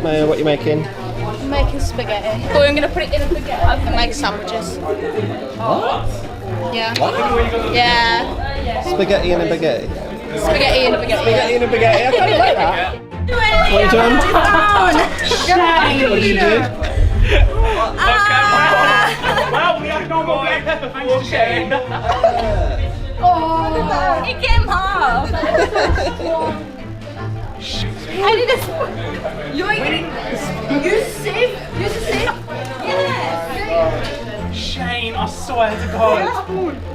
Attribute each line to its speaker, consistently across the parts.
Speaker 1: Maya, what are you making?
Speaker 2: I'm making spaghetti. Oh, I'm going to put it in a baguette. I can make sandwiches.
Speaker 1: What?
Speaker 2: Yeah.
Speaker 1: What?
Speaker 2: Yeah.
Speaker 1: Spaghetti in a baguette?
Speaker 2: Spaghetti in a baguette.
Speaker 1: Spaghetti in a baguette, I kind of like that. What are you doing? What did you do?
Speaker 3: Well, we have no more pepper, thanks to Shane.
Speaker 2: Oh, it came half. I need a. You ain't getting. Use a sieve. Use a sieve. Yeah.
Speaker 3: Shane, I swear to God.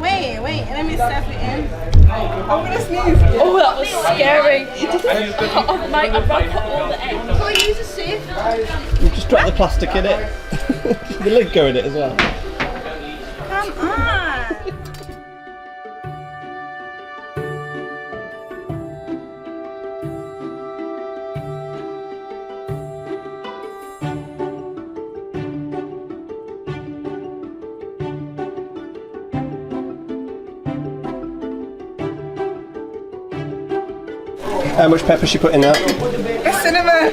Speaker 4: Wait, let me stuff it in. I'm gonna sneeze.
Speaker 2: Oh, that was scary. Oh, mate, I've got to put all the eggs. Can I use a sieve?
Speaker 1: You just drop the plastic in it. The lid go in it as well.
Speaker 4: Come on.
Speaker 1: How much pepper she put in that?
Speaker 4: Cinnamon.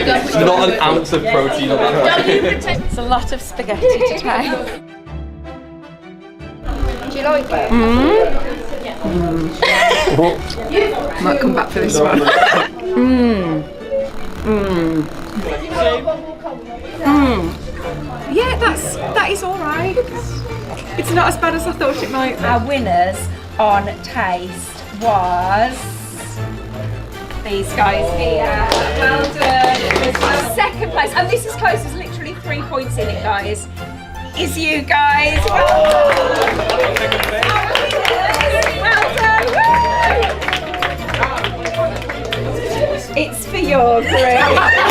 Speaker 3: There's not an ounce of protein on that.
Speaker 4: It's a lot of spaghetti to try.
Speaker 2: Do you like it?
Speaker 4: Might come back for this one. Yeah, that is all right. It's not as bad as I thought it might be.
Speaker 5: Our winners on taste was these guys here. Well done. Second place, and this is close. There's literally 3 points in it, guys. Is you guys. Well done. Woo! It's for your group.